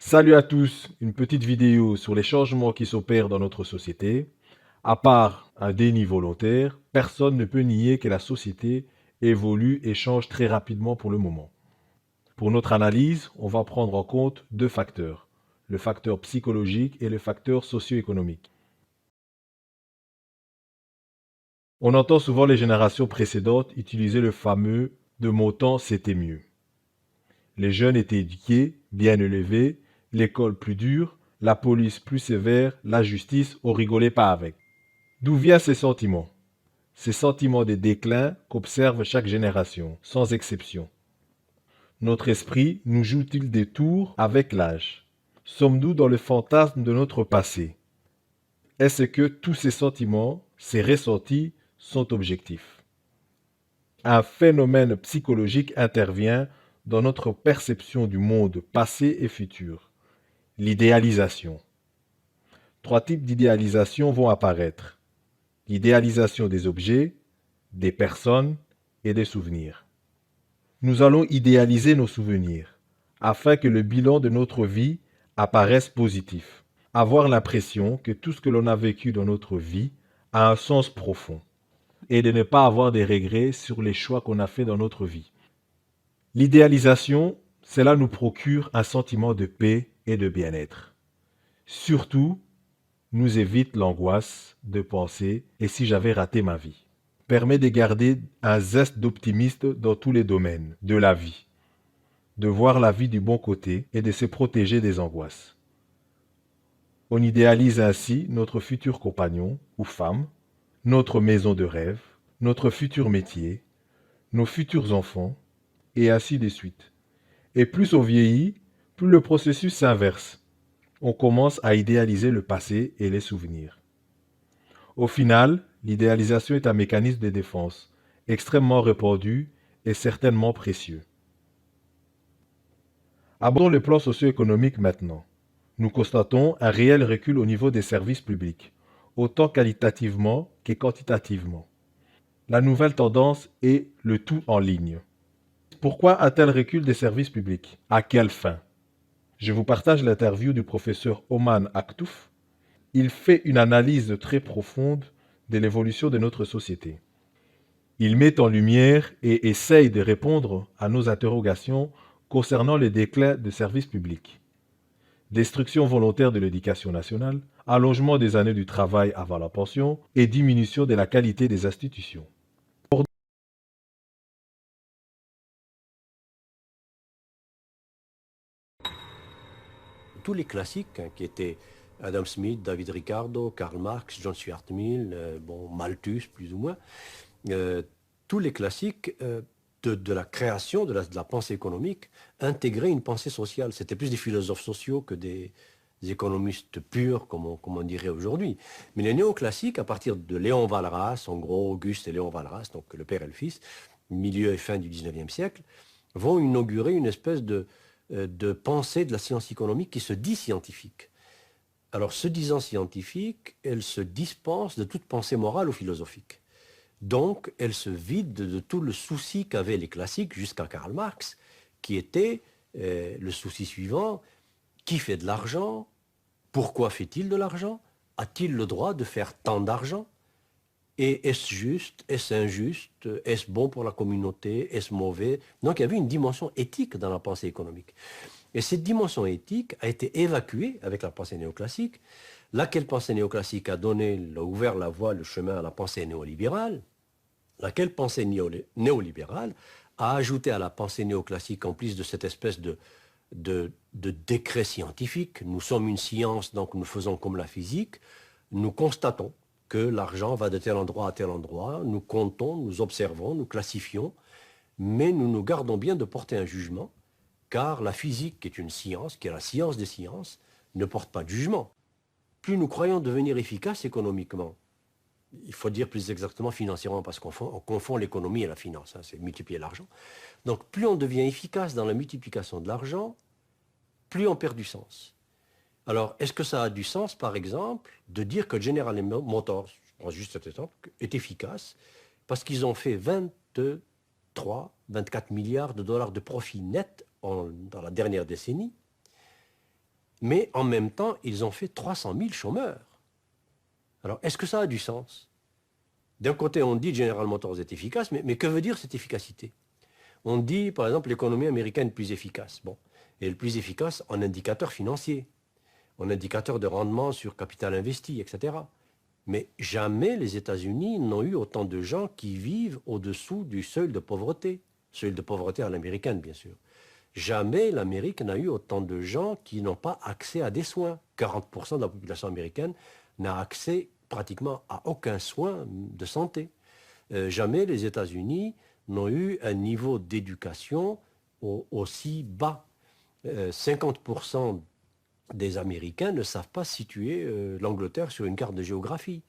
Salut à tous, une petite vidéo sur les changements qui s'opèrent dans notre société. À part un déni volontaire, personne ne peut nier que la société évolue et change très rapidement pour le moment. Pour notre analyse, on va prendre en compte deux facteurs, le facteur psychologique et le facteur socio-économique. On entend souvent les générations précédentes utiliser le fameux de mon temps c'était mieux. Les jeunes étaient éduqués, bien élevés, l'école plus dure, la police plus sévère, la justice, on rigolait pas avec. D'où viennent ces sentiments? Ces sentiments de déclin qu'observe chaque génération, sans exception. Notre esprit nous joue-t-il des tours avec l'âge? Sommes-nous dans le fantasme de notre passé? Est-ce que tous ces sentiments, ces ressentis, sont objectifs? Un phénomène psychologique intervient dans notre perception du monde passé et futur. L'idéalisation. Trois types d'idéalisation vont apparaître. L'idéalisation des objets, des personnes et des souvenirs. Nous allons idéaliser nos souvenirs afin que le bilan de notre vie apparaisse positif. Avoir l'impression que tout ce que l'on a vécu dans notre vie a un sens profond et de ne pas avoir des regrets sur les choix qu'on a faits dans notre vie. L'idéalisation, cela nous procure un sentiment de paix et de bien-être. Surtout, nous évite l'angoisse de penser « et si j'avais raté ma vie ?» Permet de garder un zeste d'optimiste dans tous les domaines de la vie, de voir la vie du bon côté et de se protéger des angoisses. On idéalise ainsi notre futur compagnon ou femme, notre maison de rêve, notre futur métier, nos futurs enfants, et ainsi de suite. Et plus on vieillit, plus le processus s'inverse. On commence à idéaliser le passé et les souvenirs. Au final, l'idéalisation est un mécanisme de défense, extrêmement répandu et certainement précieux. Abordons le plan socio-économique maintenant. Nous constatons un réel recul au niveau des services publics, autant qualitativement que quantitativement. La nouvelle tendance est le tout en ligne. Pourquoi un tel recul des services publics? À quelle fin? Je vous partage l'interview du professeur Oman Aktouf. Il fait une analyse très profonde de l'évolution de notre société. Il met en lumière et essaye de répondre à nos interrogations concernant le déclin des services publics. Destruction volontaire de l'éducation nationale, allongement des années du travail avant la pension et diminution de la qualité des institutions. Tous les classiques qui étaient Adam Smith, David Ricardo, Karl Marx, John Stuart Mill, Malthus plus ou moins, euh, tous les classiques de la création de la pensée économique intégraient une pensée sociale. C'était plus des philosophes sociaux que des économistes purs, comme on dirait aujourd'hui. Mais les néoclassiques, à partir de Léon Walras, en gros Auguste et Léon Walras, donc le père et le fils, milieu et fin du 19e siècle, vont inaugurer une espèce de pensée de la science économique qui se dit scientifique. Alors, se disant scientifique, elle se dispense de toute pensée morale ou philosophique. Donc, elle se vide de tout le souci qu'avaient les classiques jusqu'à Karl Marx, qui était le souci suivant: qui fait de l'argent? Pourquoi fait-il de l'argent? A-t-il le droit de faire tant d'argent? Et est-ce juste? Est-ce injuste? Est-ce bon pour la communauté? Est-ce mauvais? Donc, il y avait une dimension éthique dans la pensée économique. Et cette dimension éthique a été évacuée avec la pensée néoclassique, laquelle pensée néoclassique a ouvert la voie, le chemin à la pensée néolibérale, laquelle pensée néolibérale a ajouté à la pensée néoclassique, en plus de cette espèce de décret scientifique: nous sommes une science, donc nous faisons comme la physique, nous constatons que l'argent va de tel endroit à tel endroit, nous comptons, nous observons, nous classifions, mais nous nous gardons bien de porter un jugement, car la physique, qui est une science, qui est la science des sciences, ne porte pas de jugement. Plus nous croyons devenir efficaces économiquement, il faut dire plus exactement financièrement, parce qu'on confond l'économie et la finance, hein, c'est multiplier l'argent. Donc plus on devient efficace dans la multiplication de l'argent, plus on perd du sens. Alors, est-ce que ça a du sens, par exemple, de dire que General Motors, je prends juste cet exemple, est efficace parce qu'ils ont fait 23, 24 milliards de dollars de profit net dans la dernière décennie, Mais en même temps, ils ont fait 300 000 chômeurs. Alors, est-ce que ça a du sens? D'un côté, on dit General Motors est efficace, mais que veut dire cette efficacité? On dit, par exemple, l'économie américaine plus efficace. Bon, et le plus efficace en indicateur financier, en indicateur de rendement sur capital investi, etc. Mais jamais les États-Unis n'ont eu autant de gens qui vivent au-dessous du seuil de pauvreté à l'américaine, bien sûr. Jamais l'Amérique n'a eu autant de gens qui n'ont pas accès à des soins. 40% de la population américaine n'a accès pratiquement à aucun soin de santé. Jamais les États-Unis n'ont eu un niveau d'éducation aussi bas. 50% des Américains ne savent pas situer l'Angleterre sur une carte de géographie.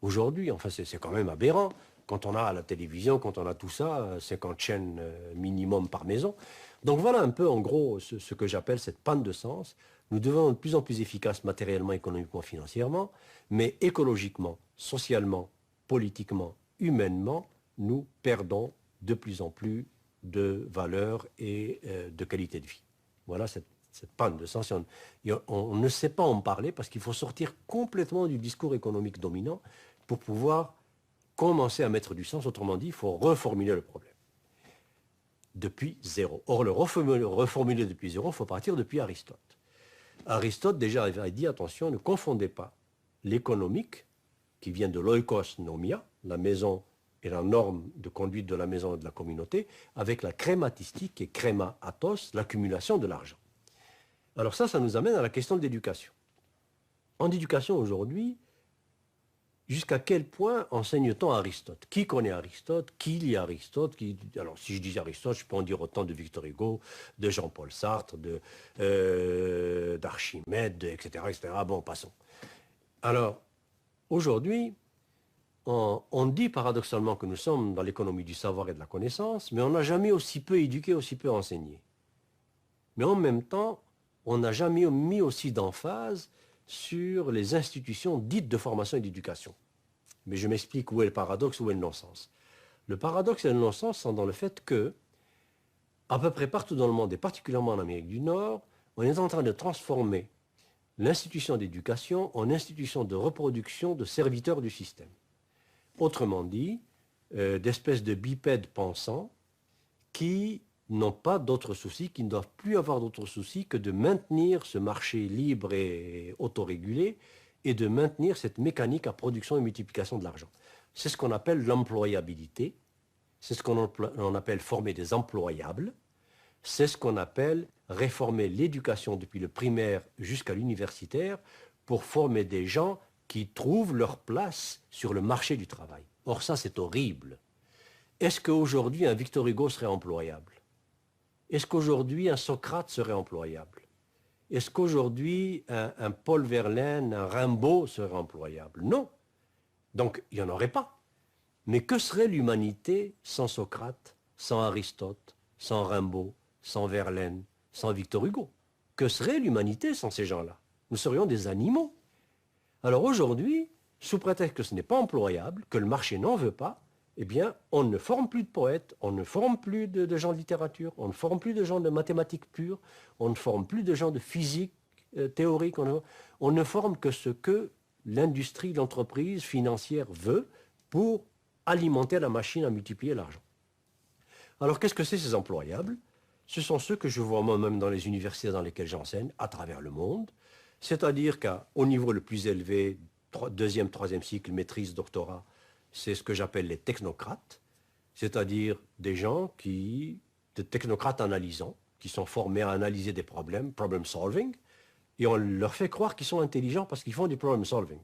Aujourd'hui, enfin, c'est quand même aberrant. Quand on a la télévision, quand on a tout ça, 50 chaînes minimum par maison. Donc voilà un peu, en gros, ce que j'appelle cette panne de sens. Nous devons être de plus en plus efficaces matériellement, économiquement, financièrement, mais écologiquement, socialement, politiquement, humainement, nous perdons de plus en plus de valeur et de qualité de vie. Voilà cette panne de sens. On ne sait pas en parler parce qu'il faut sortir complètement du discours économique dominant pour pouvoir commencer à mettre du sens. Autrement dit, il faut reformuler le problème depuis zéro. Or, le reformuler depuis zéro, il faut partir depuis Aristote. Aristote déjà avait dit, attention, ne confondez pas l'économique, qui vient de l'oikos nomia, la maison et la norme de conduite de la maison et de la communauté, avec la crématistique, qui est créma athos, l'accumulation de l'argent. Alors ça nous amène à la question de l'éducation. En éducation aujourd'hui, jusqu'à quel point enseigne-t-on Aristote? Qui connaît Aristote? Qui lit Aristote? Alors, si je dis Aristote, je peux en dire autant de Victor Hugo, de Jean-Paul Sartre, d'Archimède, etc., etc. Bon, passons. Alors, aujourd'hui, on dit paradoxalement que nous sommes dans l'économie du savoir et de la connaissance, mais on n'a jamais aussi peu éduqué, aussi peu enseigné. Mais en même temps, on n'a jamais mis aussi d'emphase sur les institutions dites de formation et d'éducation. Mais je m'explique où est le paradoxe, où est le non-sens. Le paradoxe et le non-sens sont dans le fait que, à peu près partout dans le monde, et particulièrement en Amérique du Nord, on est en train de transformer l'institution d'éducation en institution de reproduction de serviteurs du système. Autrement dit, d'espèces de bipèdes pensants qui n'ont pas d'autres soucis, qui ne doivent plus avoir d'autres soucis que de maintenir ce marché libre et autorégulé et de maintenir cette mécanique à production et multiplication de l'argent. C'est ce qu'on appelle l'employabilité, c'est ce qu'on appelle former des employables, c'est ce qu'on appelle réformer l'éducation depuis le primaire jusqu'à l'universitaire pour former des gens qui trouvent leur place sur le marché du travail. Or ça, c'est horrible. Est-ce qu'aujourd'hui un Victor Hugo serait employable? Est-ce qu'aujourd'hui un Socrate serait employable? Est-ce qu'aujourd'hui un Paul Verlaine, un Rimbaud serait employable? Non. Donc il n'y en aurait pas. Mais que serait l'humanité sans Socrate, sans Aristote, sans Rimbaud, sans Verlaine, sans Victor Hugo? Que serait l'humanité sans ces gens-là? Nous serions des animaux. Alors aujourd'hui, sous prétexte que ce n'est pas employable, que le marché n'en veut pas, eh bien, on ne forme plus de poètes, on ne forme plus de gens de littérature, on ne forme plus de gens de mathématiques pures, on ne forme plus de gens de physique théorique, on ne forme que ce que l'industrie, l'entreprise financière veut pour alimenter la machine à multiplier l'argent. Alors, qu'est-ce que c'est ces employables? Ce sont ceux que je vois moi-même dans les universités dans lesquelles j'enseigne, à travers le monde, c'est-à-dire qu'au niveau le plus élevé, deuxième, troisième cycle, maîtrise, doctorat, c'est ce que j'appelle les technocrates, c'est-à-dire des technocrates analysants, qui sont formés à analyser des problèmes, problem solving, et on leur fait croire qu'ils sont intelligents parce qu'ils font du problem solving.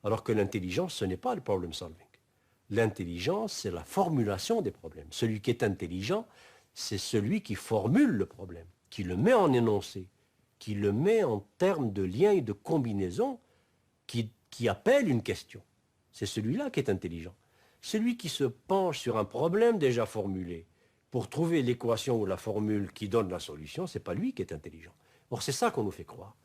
Alors que l'intelligence, ce n'est pas le problem solving. L'intelligence, c'est la formulation des problèmes. Celui qui est intelligent, c'est celui qui formule le problème, qui le met en énoncé, qui le met en termes de liens et de combinaisons qui appellent une question. C'est celui-là qui est intelligent. Celui qui se penche sur un problème déjà formulé pour trouver l'équation ou la formule qui donne la solution, ce n'est pas lui qui est intelligent. Or, c'est ça qu'on nous fait croire.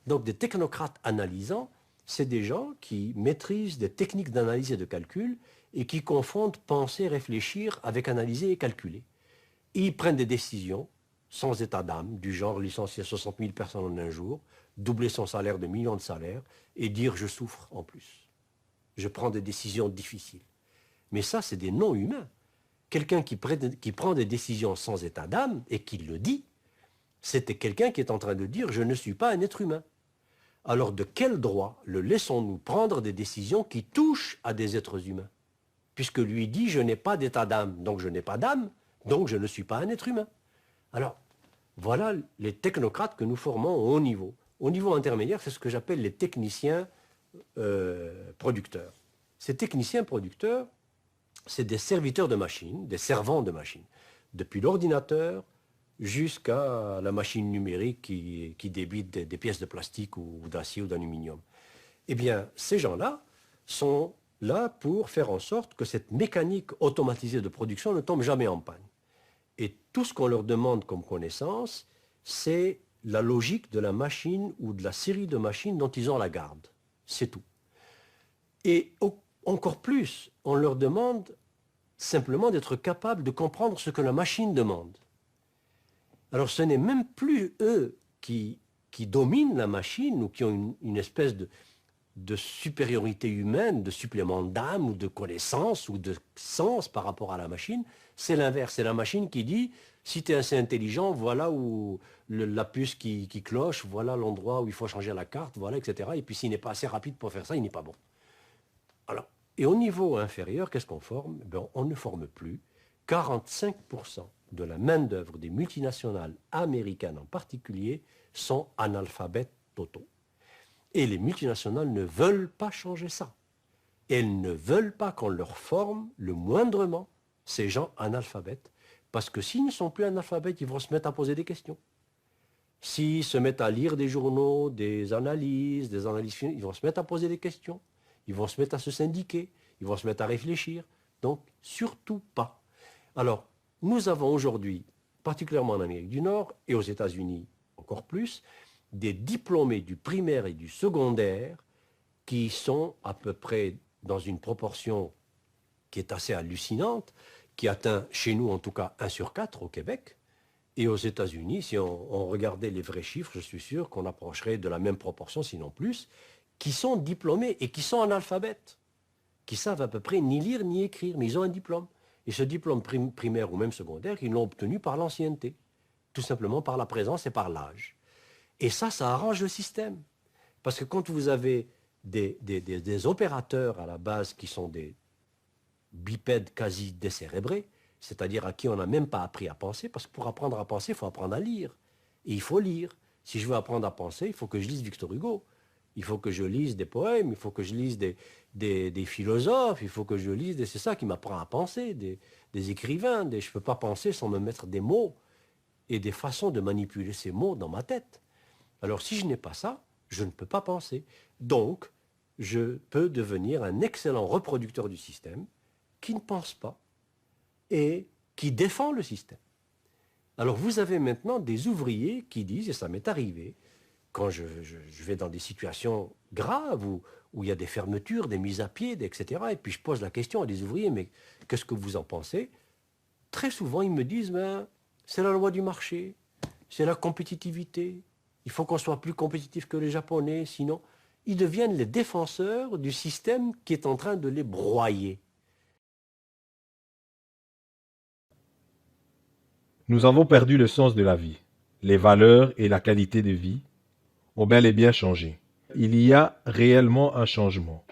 Donc, des technocrates analysants, c'est des gens qui maîtrisent des techniques d'analyse et de calcul et qui confondent penser, réfléchir avec analyser et calculer. Et ils prennent des décisions sans état d'âme, du genre licencier 60 000 personnes en un jour, doubler son salaire de millions de salaires et dire je souffre en plus. Je prends des décisions difficiles. Mais ça, c'est des non-humains. Quelqu'un qui prend des décisions sans état d'âme et qui le dit, c'était quelqu'un qui est en train de dire je ne suis pas un être humain. Alors de quel droit le laissons-nous prendre des décisions qui touchent à des êtres humains? Puisque lui dit je n'ai pas d'état d'âme, donc je n'ai pas d'âme, donc je ne suis pas un être humain. Alors, voilà les technocrates que nous formons au haut niveau. Au niveau intermédiaire, c'est ce que j'appelle les techniciens producteurs. Ces techniciens producteurs, c'est des serviteurs de machines, des servants de machines, depuis l'ordinateur jusqu'à la machine numérique qui débite des pièces de plastique ou d'acier ou d'aluminium. Eh bien, ces gens-là sont là pour faire en sorte que cette mécanique automatisée de production ne tombe jamais en panne. Et tout ce qu'on leur demande comme connaissance, c'est la logique de la machine ou de la série de machines dont ils ont la garde. C'est tout. Et encore plus, on leur demande simplement d'être capable de comprendre ce que la machine demande. Alors ce n'est même plus eux qui dominent la machine ou qui ont une espèce de supériorité humaine, de supplément d'âme ou de connaissance ou de sens par rapport à la machine. C'est l'inverse, c'est la machine qui dit si tu es assez intelligent, voilà où la puce qui cloche, voilà l'endroit où il faut changer la carte, voilà, etc. Et puis s'il n'est pas assez rapide pour faire ça, il n'est pas bon. Alors, et au niveau inférieur, qu'est-ce qu'on forme? On ne forme plus. 45% de la main-d'œuvre des multinationales américaines en particulier sont analphabètes totaux. Et les multinationales ne veulent pas changer ça. Elles ne veulent pas qu'on leur forme le moindrement ces gens analphabètes, parce que s'ils ne sont plus analphabètes, ils vont se mettre à poser des questions. S'ils se mettent à lire des journaux, des analyses finales, ils vont se mettre à poser des questions. Ils vont se mettre à se syndiquer, ils vont se mettre à réfléchir. Donc, surtout pas. Alors, nous avons aujourd'hui, particulièrement en Amérique du Nord et aux États-Unis encore plus, des diplômés du primaire et du secondaire qui sont à peu près dans une proportion qui est assez hallucinante, qui atteint chez nous en tout cas 1 sur 4 au Québec. Et aux États-Unis, si on regardait les vrais chiffres, je suis sûr qu'on approcherait de la même proportion, sinon plus, qui sont diplômés et qui sont analphabètes, qui savent à peu près ni lire ni écrire, mais ils ont un diplôme. Et ce diplôme primaire ou même secondaire, ils l'ont obtenu par l'ancienneté, tout simplement par la présence et par l'âge. Et ça arrange le système. Parce que quand vous avez des opérateurs à la base qui sont des bipèdes quasi décérébrés, c'est-à-dire à qui on n'a même pas appris à penser, parce que pour apprendre à penser, il faut apprendre à lire. Et il faut lire. Si je veux apprendre à penser, il faut que je lise Victor Hugo. Il faut que je lise des poèmes, il faut que je lise des philosophes, il faut que je lise... C'est ça qui m'apprend à penser, des écrivains. Je ne peux pas penser sans me mettre des mots et des façons de manipuler ces mots dans ma tête. Alors si je n'ai pas ça, je ne peux pas penser. Donc, je peux devenir un excellent reproducteur du système qui ne pense pas et qui défend le système. Alors vous avez maintenant des ouvriers qui disent, et ça m'est arrivé, quand je vais dans des situations graves où il y a des fermetures, des mises à pied, etc., et puis je pose la question à des ouvriers, mais qu'est-ce que vous en pensez? Très souvent, ils me disent, c'est la loi du marché, c'est la compétitivité, il faut qu'on soit plus compétitif que les Japonais, sinon ils deviennent les défenseurs du système qui est en train de les broyer. Nous avons perdu le sens de la vie. Les valeurs et la qualité de vie ont bel et bien changé. Il y a réellement un changement.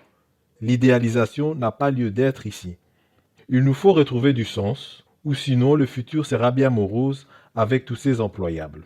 L'idéalisation n'a pas lieu d'être ici. Il nous faut retrouver du sens, ou sinon le futur sera bien morose avec tous ces employables.